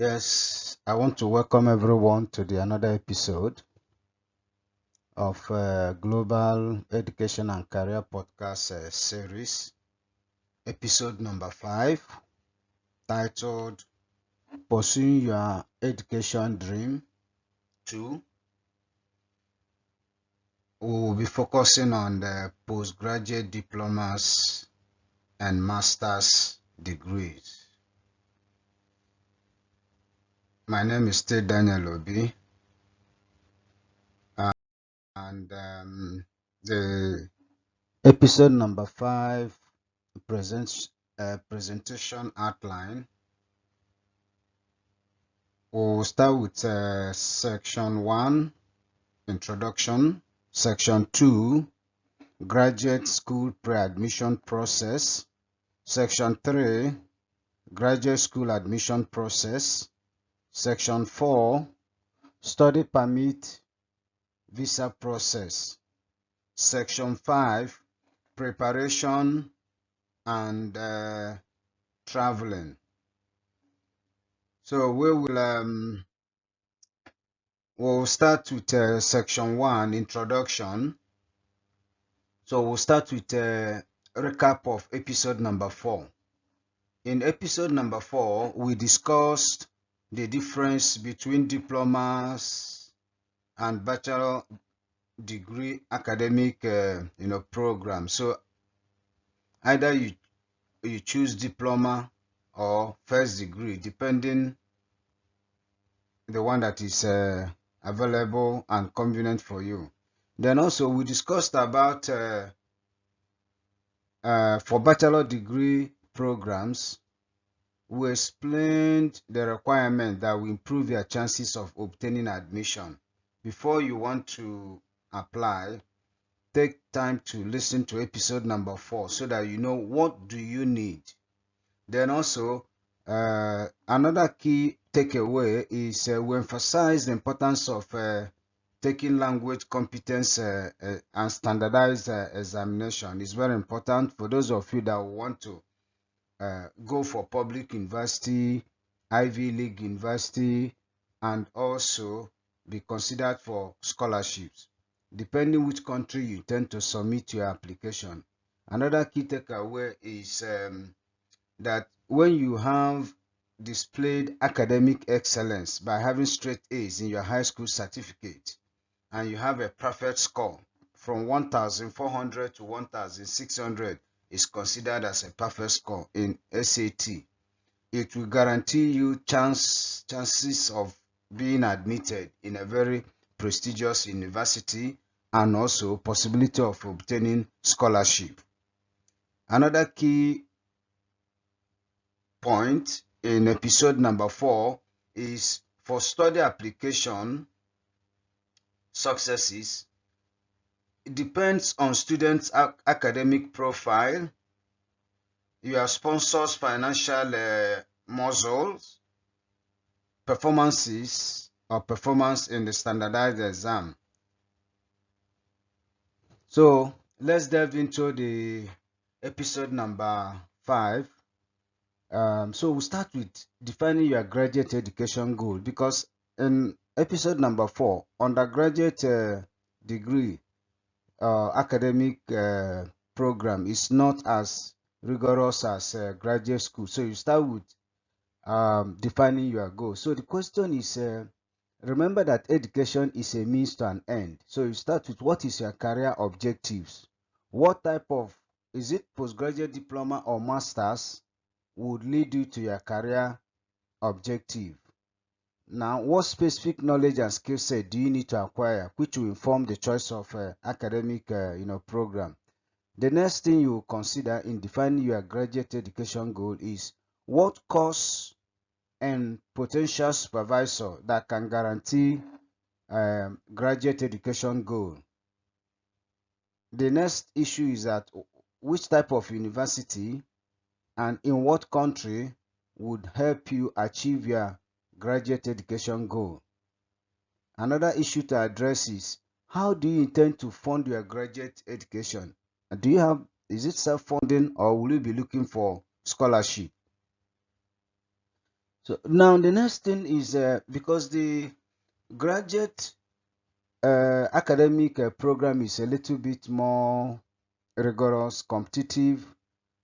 Yes, I want to welcome everyone to another episode of Global Education and Career Podcast series, episode number 5, titled Pursuing Your Education Dream 2. We will be focusing on the postgraduate diplomas and master's degrees. My name is still Daniel Obi, and the episode number 5 presents a presentation outline. We'll start with section 1, introduction, section 2, graduate school pre-admission process, section 3, graduate school admission process, section 4, study permit visa process, section 5, preparation and traveling. So we'll start with section 1, introduction. So we'll start with a recap of episode number 4. In episode number 4, we discussed the difference between diplomas and bachelor degree academic program. So either you choose diploma or first degree, depending the one that is available and convenient for you. Then also we discussed about for bachelor degree programs, we explained the requirement that will improve your chances of obtaining admission. Before you want to apply, take time to listen to episode number 4 so that you know what do you need. Then also another key takeaway is we emphasize the importance of taking language competence and standardized examination. Is very important for those of you that want to go for public university, Ivy League university, and also be considered for scholarships, depending which country you intend to submit your application. Another key takeaway is that when you have displayed academic excellence by having straight A's in your high school certificate and you have a perfect score from 1,400 to 1,600 is considered as a perfect score in SAT. It will guarantee you chances of being admitted in a very prestigious university and also possibility of obtaining scholarship. Another key point in episode number 4 is for study application successes. It depends on students' academic profile, your sponsor's financial muscles, performances or performance in the standardized exam. So let's delve into the episode number 5. So we'll start with defining your graduate education goal, because in episode number 4, undergraduate degree academic program is not as rigorous as graduate school. So you start with defining your goal. So the question is, remember that education is a means to an end. So you start with what is your career objectives? What type of, is it postgraduate diploma or masters would lead you to your career objective? Now, what specific knowledge and skill set do you need to acquire, which will inform the choice of academic program? The next thing you consider in defining your graduate education goal is what course and potential supervisor that can guarantee graduate education goal. The next issue is that which type of university and in what country would help you achieve your graduate education goal. Another issue to address is how do you intend to fund your graduate education? Is it self-funding or will you be looking for scholarship? So now the next thing is because the graduate academic program is a little bit more rigorous, competitive.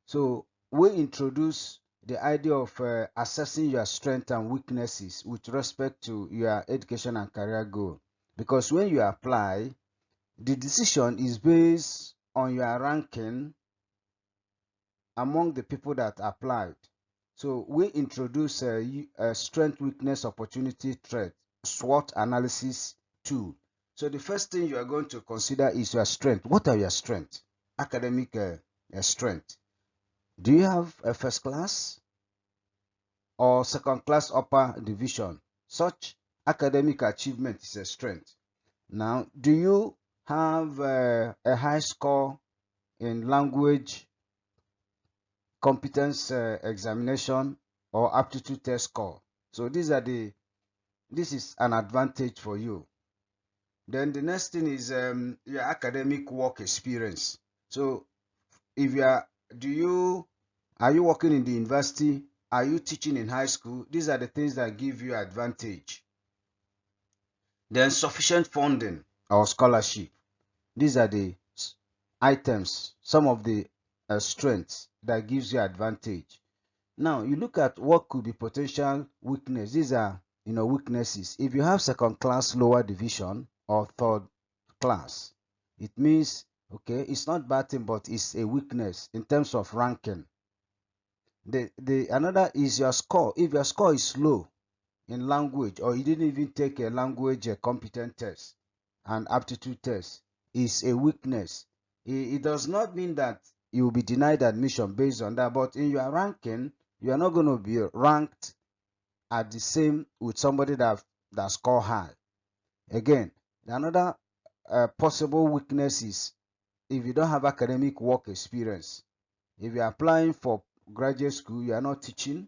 So we introduce the idea of assessing your strengths and weaknesses with respect to your education and career goal. Because when you apply, the decision is based on your ranking among the people that applied. So we introduce a strength, weakness, opportunity, threat, SWOT analysis tool. So the first thing you are going to consider is your strength. What are your strengths? Academic strength. Do you have a first class or second class upper division? Such academic achievement is a strength. Now, do you have a high score in language competence examination or aptitude test score? So this is an advantage for you. Then the next thing is your academic work experience. So if you are, are you working in the university? Are you teaching in high school? These are the things that give you advantage. Then sufficient funding or scholarship. These are the items, some of the strengths that gives you advantage. Now you look at what could be potential weakness. These are weaknesses. If you have second class lower division or third class, it means okay, it's not bad thing, but it's a weakness in terms of ranking. The another is your score. If your score is low in language or you didn't even take a language competent test and aptitude test, is a weakness. It does not mean that you will be denied admission based on that, but in your ranking, you are not going to be ranked at the same with somebody that score high. Again, another possible weakness is if you don't have academic work experience. If you are applying for graduate school, you are not teaching,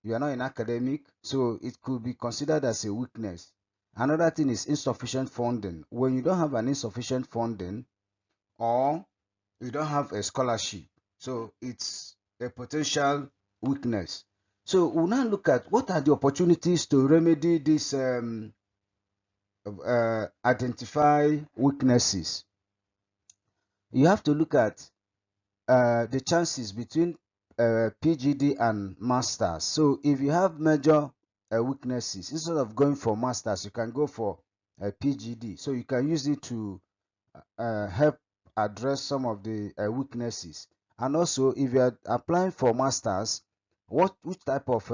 you are not in academic, so it could be considered as a weakness. Another thing is insufficient funding. When you don't have an insufficient funding or you don't have a scholarship, so it's a potential weakness. So we'll now look at what are the opportunities to remedy these identify weaknesses. You have to look at the chances between PGD and Masters. So if you have major weaknesses, instead of going for Masters, you can go for PGD. So you can use it to help address some of the weaknesses. And also, if you are applying for Masters, which type of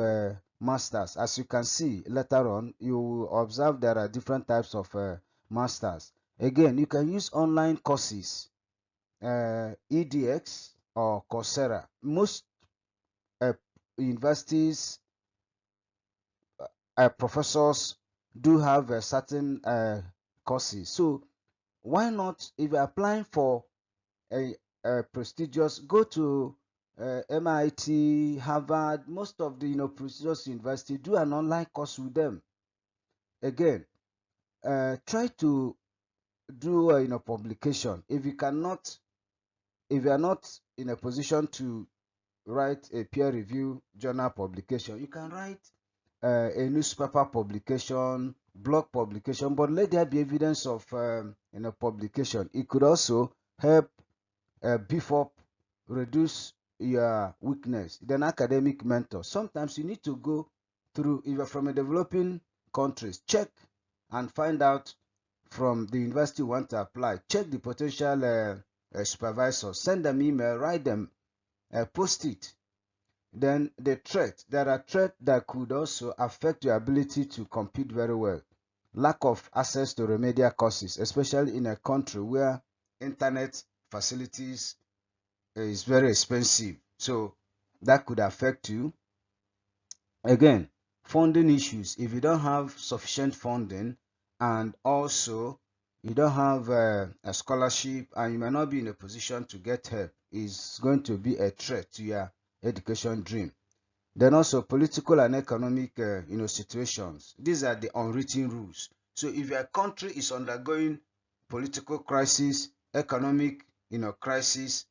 Masters? As you can see later on, you will observe there are different types of Masters. Again, you can use online courses, EDX or Coursera. Most uh, universities, professors do have a certain courses. So why not, if you're applying for a prestigious, go to MIT, Harvard, most of the prestigious university, do an online course with them. Again, try to do publication. If you are not in a position to write a peer review journal publication, you can write a newspaper publication, blog publication, but let there be evidence of publication. It could also help beef up, reduce your weakness. Then academic mentor. Sometimes you need to go through, if you're from a developing countries, check and find out from the university you want to apply. Check the potential supervisors, send them email, write them, post it. Then the threat, there are threats that could also affect your ability to compete very well. Lack of access to remedial courses, especially in a country where internet facilities is very expensive. So that could affect you. Again, funding issues. If you don't have sufficient funding and also you don't have a scholarship and you may not be in a position to get help, is going to be a threat to your education dream. Then also political and economic situations. These are the unwritten rules. So if your country is undergoing political crisis, economic crisis,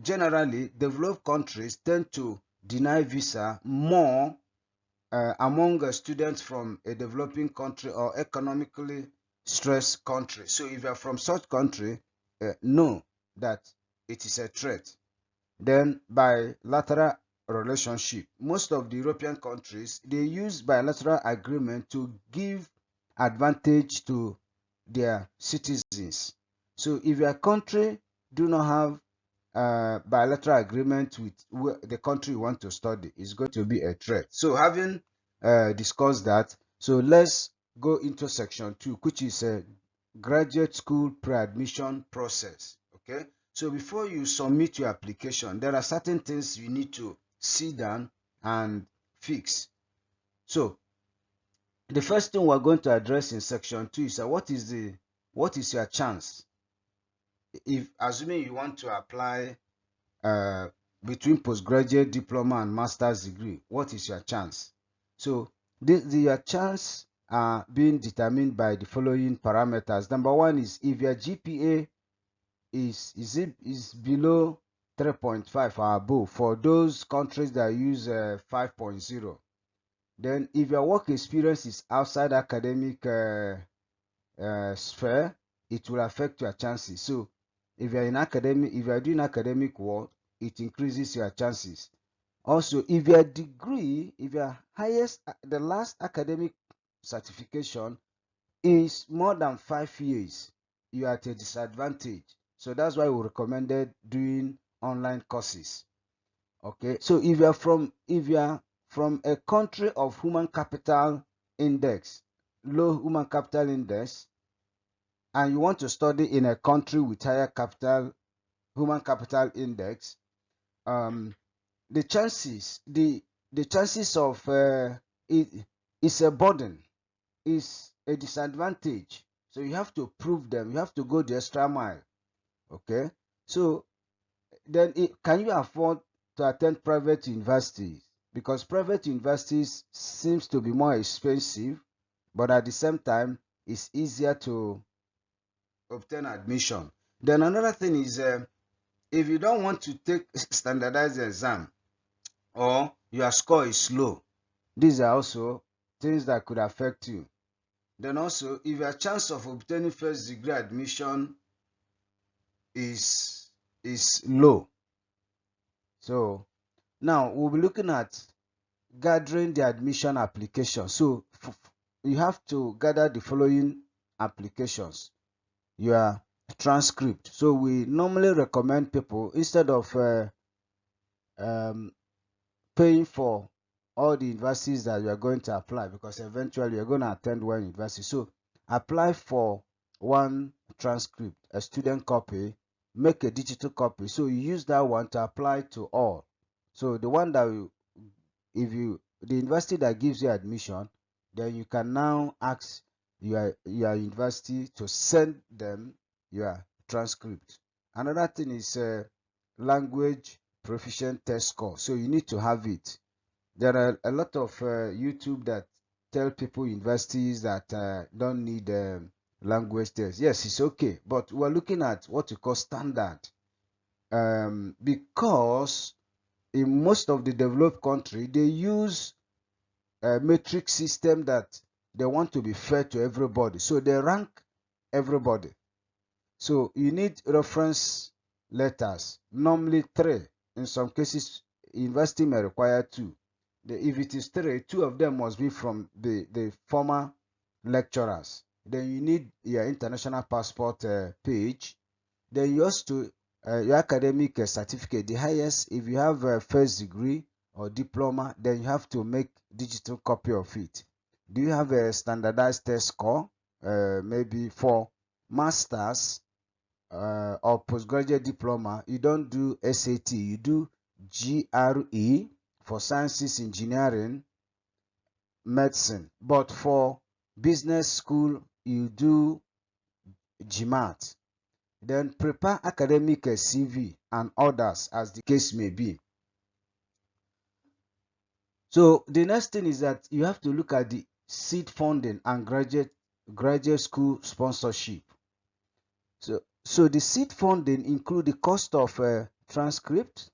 generally developed countries tend to deny visa more among students from a developing country or economically stressed country. So if you are from such country, know that it is a threat. Then bilateral relationship. Most of the European countries, they use bilateral agreement to give advantage to their citizens. So if your country do not have bilateral agreement with the country you want to study, is going to be a threat. So having discussed that, so let's go into section 2, which is a graduate school pre-admission process. Okay, so before you submit your application, there are certain things you need to sit down and fix. So the first thing we're going to address in section 2 is what is your chance, if assuming you want to apply uh, between postgraduate diploma and master's degree, what is your chance? So your chance are being determined by the following parameters. Number one is if your GPA is below 3.5 or above for those countries that use 5.0. Then if your work experience is outside academic sphere, it will affect your chances. So if you are doing academic work, it increases your chances. Also, if your degree, if your the last academic certification is more than 5 years, you are at a disadvantage. So that's why we recommended doing online courses. Okay, so if you are from a country of human capital index, low human capital index, and you want to study in a country with higher human capital index, the chances of it's a burden, is a disadvantage. So you have to prove them. You have to go the extra mile. Okay. So then, can you afford to attend private universities? Because private universities seems to be more expensive, but at the same time, it's easier to obtain admission. Then another thing is, if you don't want to take standardized exam or your score is low, these are also things that could affect you. Then also, if your chance of obtaining first degree admission is low. So now we'll be looking at gathering the admission application. So you have to gather the following applications. Your transcript. So we normally recommend people, instead of um, paying for all the universities that you are going to apply, because eventually you're going to attend one university. So apply for one transcript, a student copy, make a digital copy. So you use that one to apply to all. So the one that the university that gives you admission, then you can now ask your university to send them your transcript. Another thing is language proficient test score. So you need to have it. There are a lot of YouTube that tell people universities that don't need language test. Yes, it's okay, but we're looking at what you call standard, because in most of the developed country they use a metric system that they want to be fair to everybody, so they rank everybody. So you need reference letters, normally 3. In some cases, university may require 2. If it is 3, 2 of them must be from the former lecturers. Then you need your international passport page. Then you also your academic certificate, the highest. If you have a first degree or diploma, then you have to make digital copy of it. Do you have a standardized test score? Maybe for masters or postgraduate diploma, you don't do SAT, you do GRE for sciences, engineering, medicine. But for business school, you do GMAT. Then prepare academic CV and others as the case may be. So the next thing is that you have to look at the seed funding and graduate school sponsorship. So the seed funding include the cost of transcript,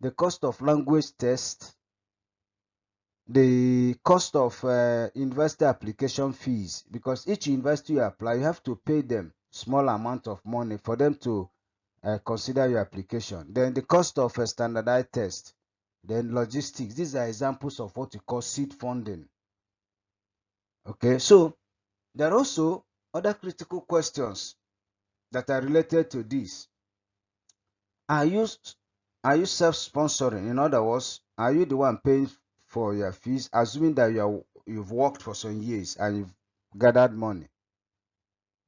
the cost of language test, the cost of university application fees, because each university you apply, you have to pay them small amount of money for them to consider your application. Then the cost of a standardized test, then logistics. These are examples of what we call seed funding. Okay, so there are also other critical questions that are related to this. Are you self-sponsoring? In other words, are you the one paying for your fees, assuming that you've worked for some years and you've gathered money?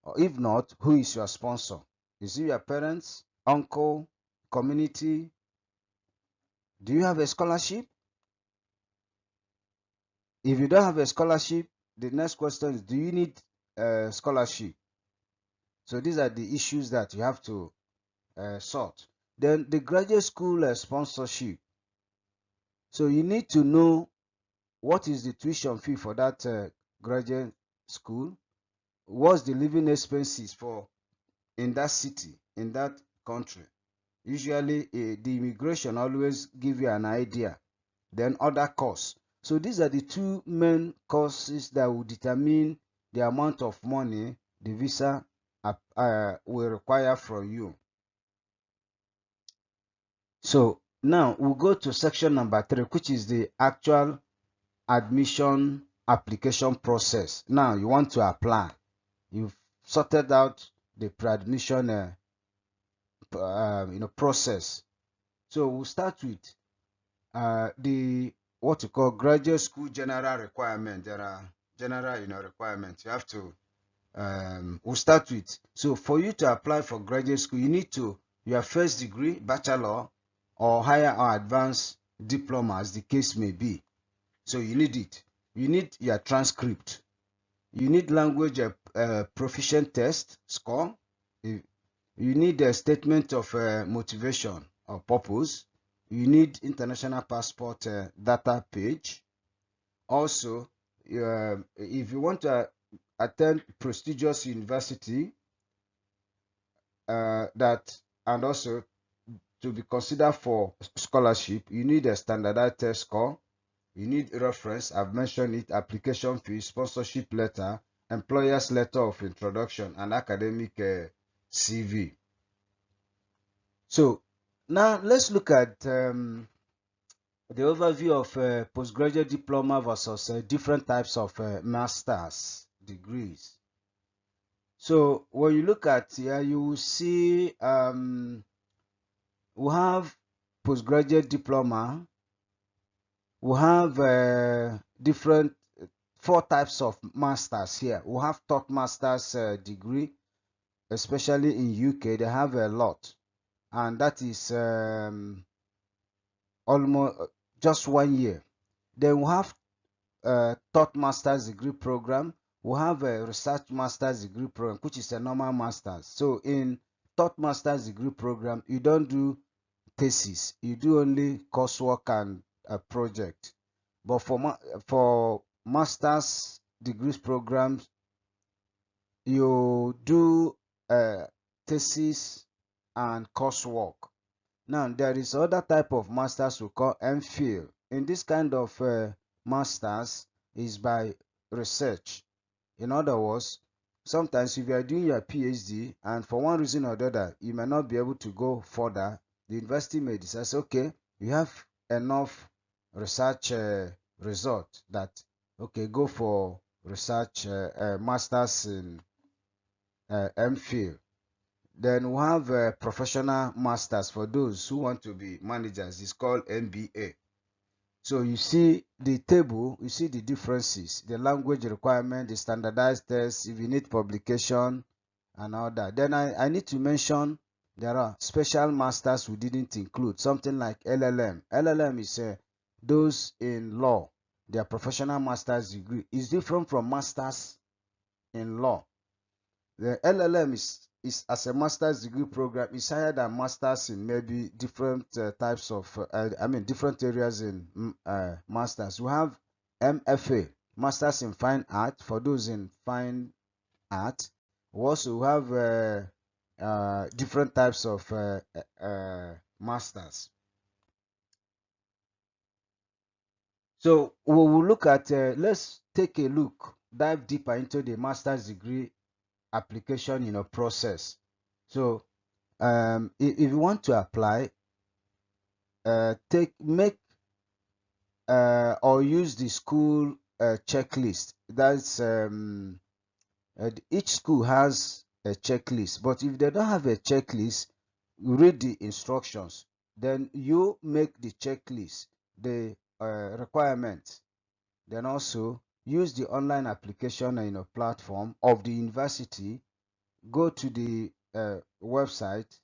Or if not, who is your sponsor? Is it your parents, uncle, community? Do you have a scholarship? If you don't have a scholarship, the next question is, do you need a scholarship? So these are the issues that you have to sort. Then the graduate school sponsorship. So you need to know what is the tuition fee for that graduate school. What's the living expenses for in that city, in that country? Usually, the immigration always give you an idea. Then other costs. So these are the two main costs that will determine the amount of money the visa will require from you. So now we'll go to section number 3, which is the actual admission application process. Now you want to apply. You've sorted out the pre-admission process. So we'll start with the what you call graduate school general requirement. There are general requirements you have to we'll start with. So for you to apply for graduate school, you need to your first degree, bachelor or higher or advanced diploma, as the case may be. So you need it. You need your transcript. You need language proficient test score. You need a statement of motivation or purpose. You need international passport data page. Also, if you want to attend prestigious university, and also to be considered for scholarship, you need a standardized test score. You need reference, I've mentioned it, application fee, sponsorship letter, employer's letter of introduction, and academic CV. So now let's look at the overview of postgraduate diploma versus different types of master's degrees. So when you look at here, you will see we have postgraduate diploma. We have different 4 types of masters here. We have third master's degree, especially in UK. They have a lot, and that is almost just 1 year. Then we have third master's degree program. We have a research master's degree program, which is a normal master's. So in third master's degree program, you don't do thesis, you do only coursework and a project. But for master's degrees programs, you do thesis and coursework. Now there is other type of masters we call M.Phil. In this kind of masters is by research. In other words, sometimes if you are doing your PhD and for one reason or the other you may not be able to go further, the university may decide, okay, you have enough research result that, okay, go for research masters in M.Phil. Then we have professional masters for those who want to be managers. It's called MBA. So you see the table, you see the differences, the language requirement, the standardized tests, if you need publication and all that. Then I need to mention there are special masters we didn't include, something like LLM. LLM is those in law, their professional master's degree is different from masters in law. The LLM is as a master's degree program is higher than masters in maybe different types of different areas in masters. We have M.Phil, masters in fine art, for those in fine art. We also have different types of masters. So we will look at, let's take a look, dive deeper into the master's degree application, process. So if you want to apply, make or use the school checklist. That's each school has a checklist, but if they don't have a checklist, read the instructions. Then you make the checklist, the requirements. Then also use the online application platform of the university. Go to the website,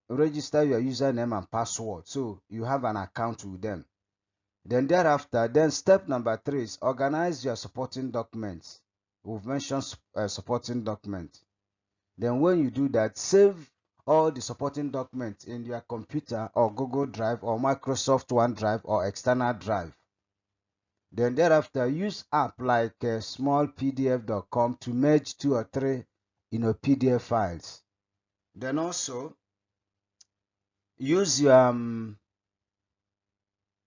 register your username and password, so you have an account with them. Then thereafter, then step number 3 is organize your supporting documents. We've mentioned supporting documents. Then when you do that, save all the supporting documents in your computer or Google Drive or Microsoft OneDrive or external drive. Then thereafter, use app like smallpdf.com to merge 2 or 3 PDF files. Then also use your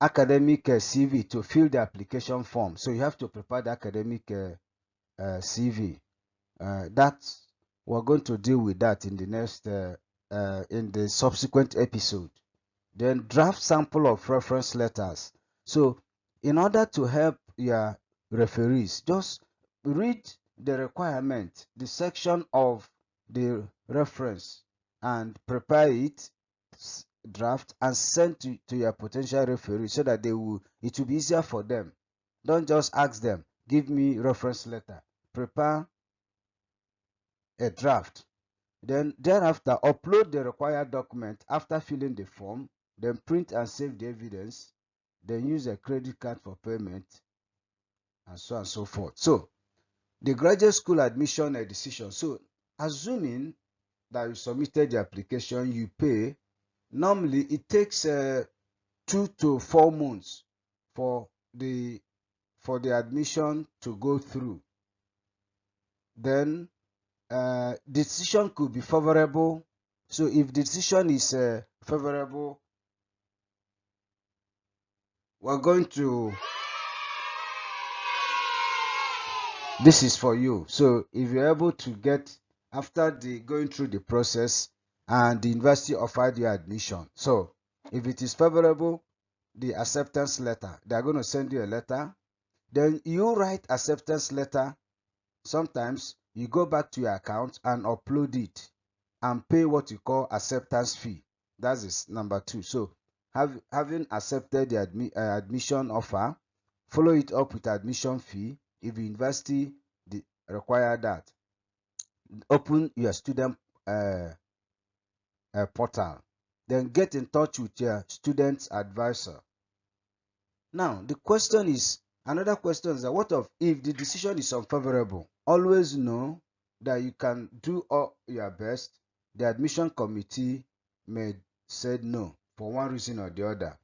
academic CV to fill the application form. So you have to prepare the academic CV. We're going to deal with that in the next in the subsequent episode. Then draft sample of reference letters. So in order to help your referees, just read the requirement, the section of the reference, and prepare it, draft, and send to your potential referee so that it will be easier for them. Don't just ask them, give me reference letter. Prepare a draft. Then thereafter, upload the required document after filling the form. Then print and save the evidence. Then use a credit card for payment, and so on and so forth. So the graduate school admission decision. So assuming that you submitted the application, you pay. Normally it takes 2 to 4 months for the admission to go through. Then decision could be favorable. So if the decision is favorable, we're going to, this is for you. So if you're able to get, after the going through the process and the university offered you admission, so if it is favorable, the acceptance letter, they're going to send you a letter. Then you write acceptance letter. Sometimes you go back to your account and upload it and pay what you call acceptance fee. That is number 2. So having accepted the admission offer, follow it up with admission fee. If the university require that, open your student portal. Then get in touch with your student's advisor. Now, another question is that what if the decision is unfavorable? Always know that you can do all your best. The admission committee may say no for one reason or the other.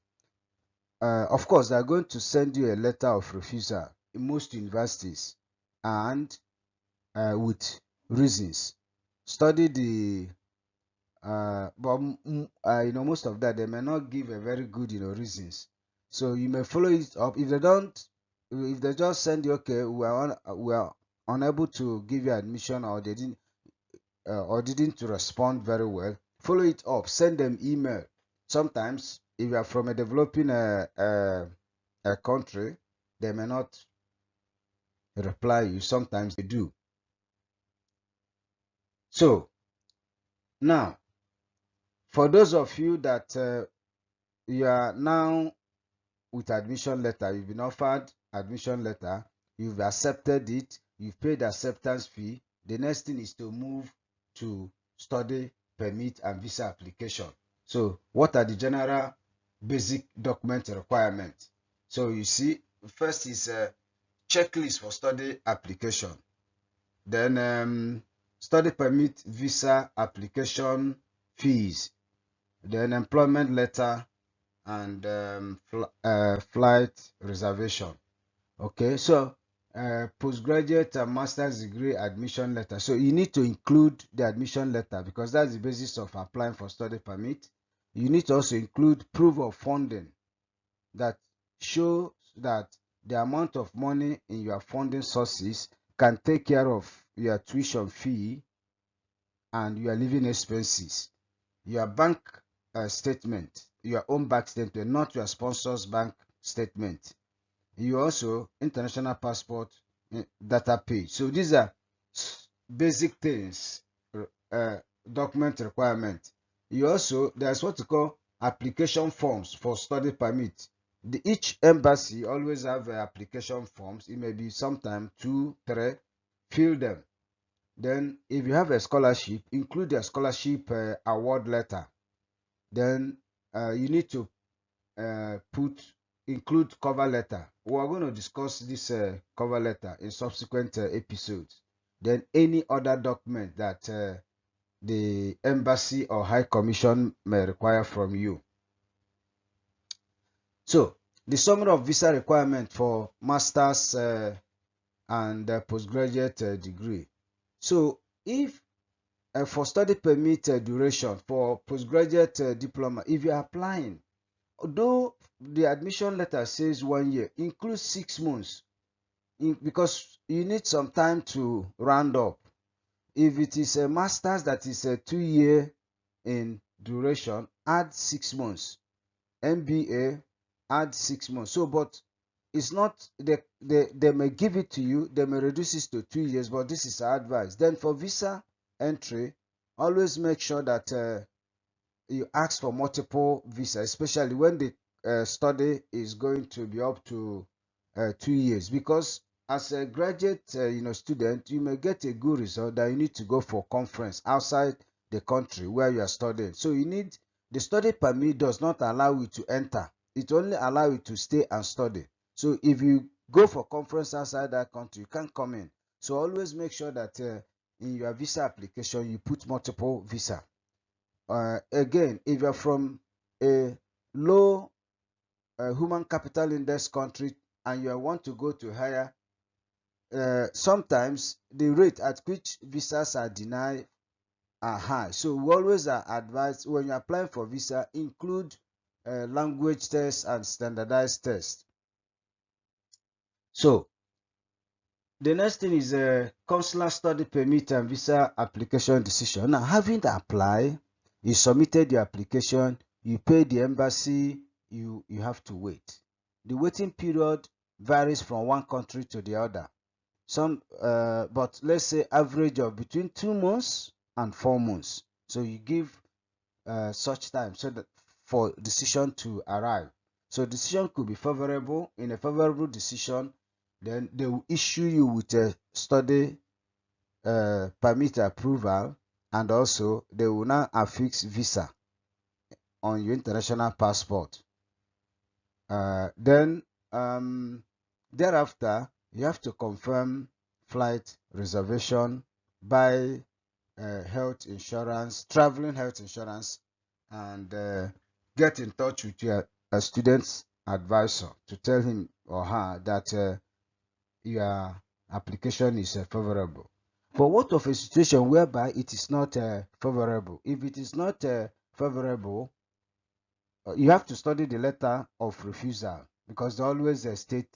Of course, they are going to send you a letter of refusal in most universities, and with reasons. Study the but most of that they may not give a very good reasons. So you may follow it up. If they just send you, okay, we are unable to give you admission, or they didn't respond very well, follow it up. Send them email. Sometimes if you are from a developing a country, they may not reply you. Sometimes they do. So now, for those of you that you are now with admission letter, you've been offered admission letter, you've accepted it, you've paid acceptance fee. The next thing is to move to study permit and visa application. So what are the general basic document requirements? So you see, first is a checklist for study application. Then study permit, visa application fees. Then employment letter, and flight reservation. Okay, so postgraduate and master's degree admission letter. So you need to include the admission letter because that's the basis of applying for study permit. You need to also include proof of funding, that shows that the amount of money in your funding sources can take care of your tuition fee and your living expenses. Your bank statement, your own bank statement, not your sponsor's bank statement. You also international passport data page. So these are basic things, uh, document requirement. You also, there's what you call application forms for study permit. Each embassy always have application forms. It may be sometime 2, 3. Fill them. Then if you have a scholarship, include your scholarship award letter. Then you need to include cover letter. We are going to discuss this cover letter in subsequent episodes. Then any other document that the embassy or high commission may require from you. So the summary of visa requirement for masters and postgraduate degree. So if for study permit duration for postgraduate diploma, if you are applying, although the admission letter says 1 year, include 6 months because you need some time to round up. If it is a master's that is a 2 year in duration, add 6 months. MBA, add 6 months. So, but it's not, they may give it to you, they may reduce it to 2 years, but this is our advice. Then for visa entry, always make sure that you ask for multiple visa, especially when the study is going to be up to 2 years, because as a graduate student, you may get a good result that you need to go for conference outside the country where you are studying. So you need, the study permit does not allow you to enter, it only allows you to stay and study. So if you go for conference outside that country, you can't come in. So always make sure that in your visa application you put multiple visa. Again, if you're from a low human capital index country and you want to go to higher, sometimes the rate at which visas are denied are high. So we always are advised when you're applying for visa, include language tests and standardized tests. So the next thing is a consular study permit and visa application decision. Now, having applied, you submitted your application, you pay the embassy, you have to wait. The waiting period varies from one country to the other. But let's say average of between 2 months and 4 months. So you give such time so that for decision to arrive. So decision could be favorable. In a favorable decision, then they will issue you with a study permit approval, and also they will now affix visa on your international passport. Then thereafter, you have to confirm flight reservation, buy health insurance, traveling health insurance, and get in touch with your student's advisor to tell him or her that your application is favorable. But what of a situation whereby it is not favorable? If it is not favorable, you have to study the letter of refusal because there always state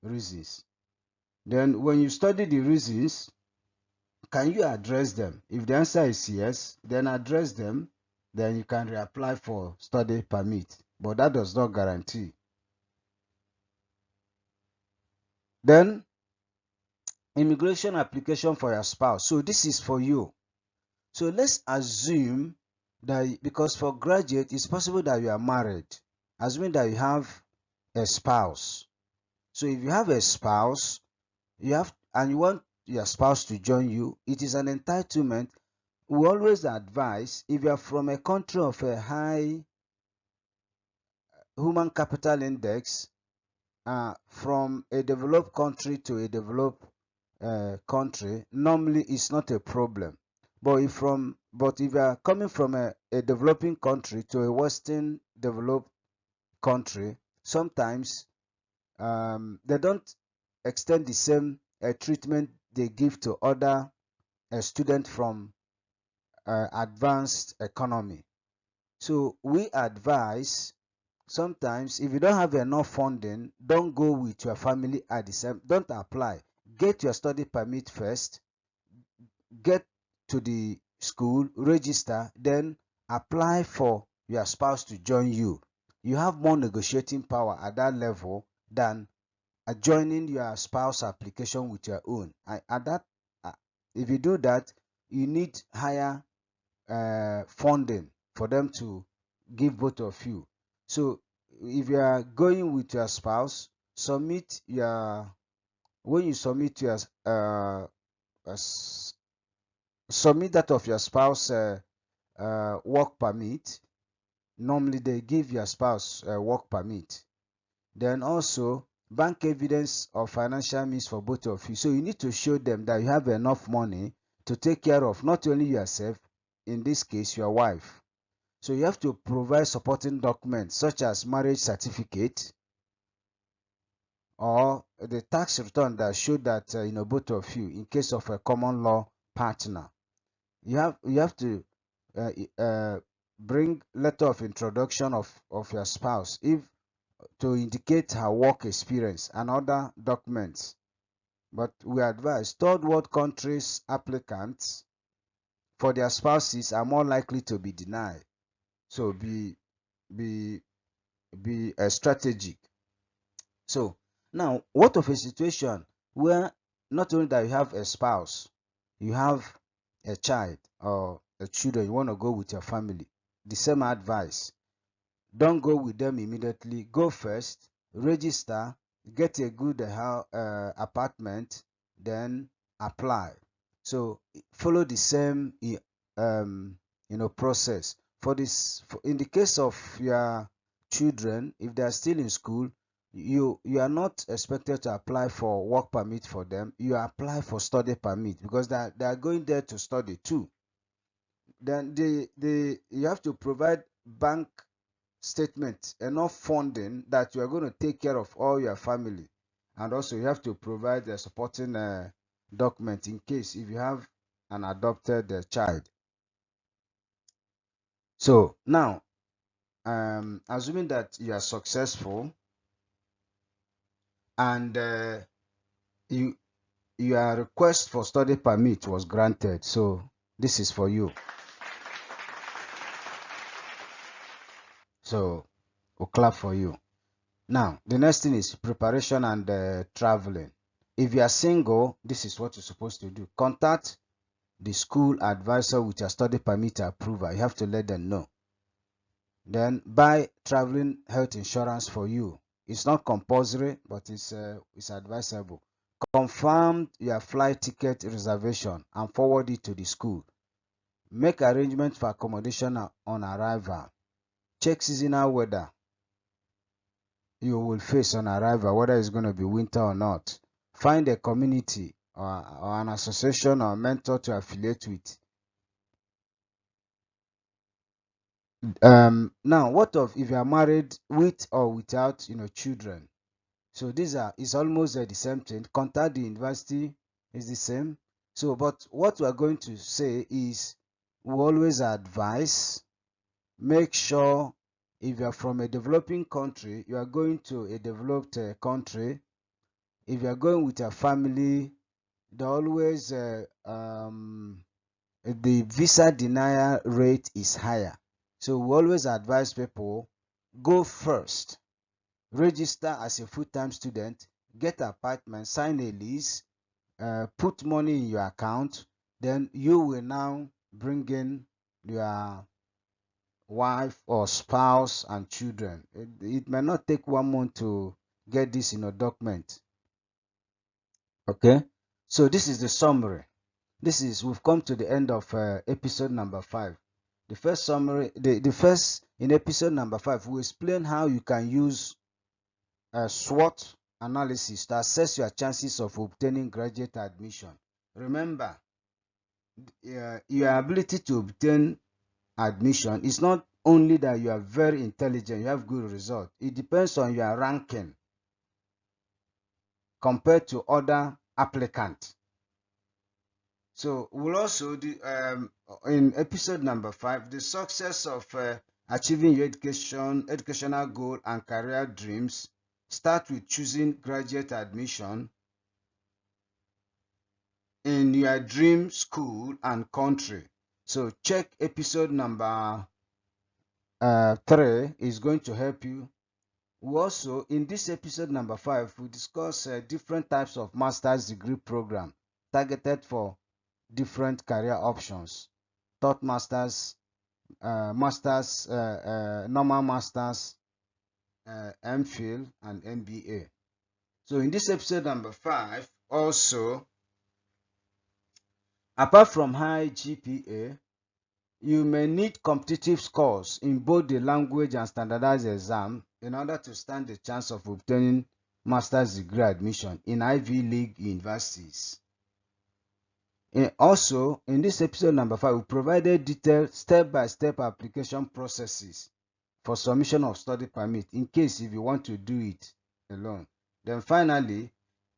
reasons. Then when you study the reasons, can you address them? If the answer is yes, then address them. Then you can reapply for study permit. But that does not guarantee. Then immigration application for your spouse. So this is for you. So let's assume that because for graduate, it's possible that you are married. Assuming that you have a spouse. So if you have a spouse, and you want your spouse to join you, it is an entitlement. We always advise if you are from a country of a high human capital index, from a developed country to a developed country, normally it's not a problem. But if you are coming from a developing country to a Western developed country, sometimes they don't extend the same treatment they give to other students from advanced economy. So we advise sometimes if you don't have enough funding, don't go with your family at the same. Don't apply. Get your study permit first. Get to the school, register, then apply for your spouse to join you. You have more negotiating power at that level than adjoining your spouse application with your own. At that, uh, if you do that, you need higher funding for them to give both of you. So if you are going with your spouse, submit your when you submit your submit that of your spouse work permit. Normally they give your spouse a work permit. Then also bank evidence of financial means for both of you. So you need to show them that you have enough money to take care of not only yourself, in this case your wife. So you have to provide supporting documents such as marriage certificate or the tax return that show that both of you, in case of a common law partner. You have to uh, bring letter of introduction of your spouse if to indicate her work experience and other documents. But we advise third world countries applicants for their spouses are more likely to be denied. So be strategic. So now, what of a situation where not only that you have a spouse, you have a child or a children, you want to go with your family. The same advice. Don't go with them immediately. Go first, register, get a good apartment, then apply. So follow the same process. In the case of your children, if they are still in school, you are not expected to apply for work permit for them. You apply for study permit because they are going there to study too. Then you have to provide bank statement, enough funding that you are going to take care of all your family, and also you have to provide a supporting document in case if you have an adopted child. So now, assuming that you are successful and you your request for study permit was granted, so this is for you. So we'll clap for you. Now, the next thing is preparation and traveling. If you are single, this is what you're supposed to do. Contact the school advisor with your study permit approval. You have to let them know. Then buy traveling health insurance for you. It's not compulsory, but it's advisable. Confirm your flight ticket reservation and forward it to the school. Make arrangements for accommodation on arrival. Check seasonal weather you will face on arrival, whether it's going to be winter or not. Find a community or an association or mentor to affiliate with. Now, what of if you are married with or without children? So these it's almost the same thing. Contact the university is the same. So, but what we are going to say is we always advise, make sure if you are from a developing country, you are going to a developed country. If you are going with your family, they always the visa denial rate is higher. So we always advise people go first, register as a full-time student, get an apartment, sign a lease, put money in your account, then you will now bring in your wife or spouse and children. It may not take 1 month to get this in a document. Okay, so this is the summary. We've come to the end of episode number 5. The first summary, the first in episode number 5, we explain how you can use a SWOT analysis to assess your chances of obtaining graduate admission. Remember, your ability to obtain admission is not only that you are very intelligent, you have good results. It depends on your ranking compared to other applicants. So we'll also do in episode number 5 the success of achieving your educational goal and career dreams, start with choosing graduate admission in your dream school and country. So check episode number 3 is going to help you. We also, in this episode number 5, we discuss different types of master's degree program targeted for different career options. Thought masters, normal masters, M.Phil, and MBA. So in this episode number 5, also, apart from high GPA, you may need competitive scores in both the language and standardized exam in order to stand the chance of obtaining master's degree admission in Ivy League universities. Also, in this episode number 5, we provided detailed step-by-step application processes for submission of study permit in case if you want to do it alone. Then finally,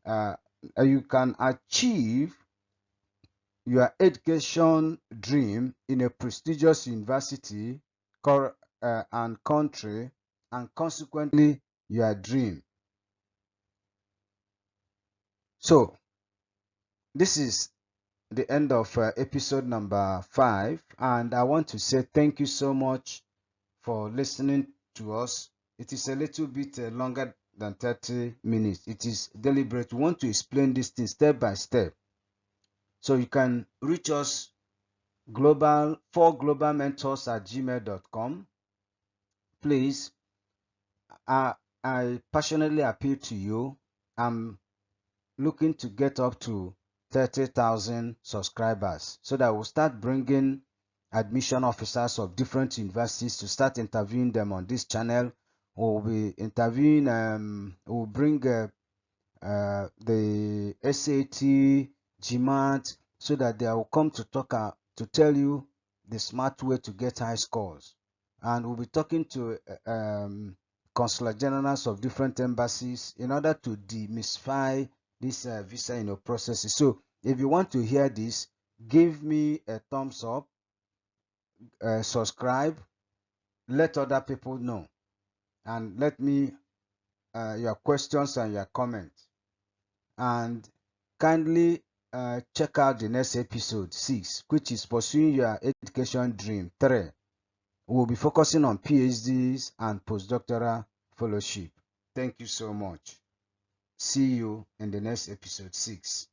you can achieve your education dream in a prestigious university and country, and consequently your dream. So this is the end of episode number 5, and I want to say thank you so much for listening to us. It is a little bit longer than 30 minutes. It is deliberate. We want to explain this thing step by step. So you can reach us globalmentors@gmail.com. Please, I passionately appeal to you. I'm looking to get up to 30,000 subscribers so that we'll start bringing admission officers of different universities to start interviewing them on this channel. We'll be interviewing, we'll bring the SAT, GMAT, so that they will come to talk to tell you the smart way to get high scores. And we'll be talking to consular generals of different embassies in order to demystify this visa processes. So if you want to hear this, give me a thumbs up, subscribe, let other people know, and let me your questions and your comments. And kindly check out the next episode 6, which is Pursuing Your Education Dream 3. We'll be focusing on PhDs and postdoctoral fellowship. Thank you so much. See you in the next episode 6.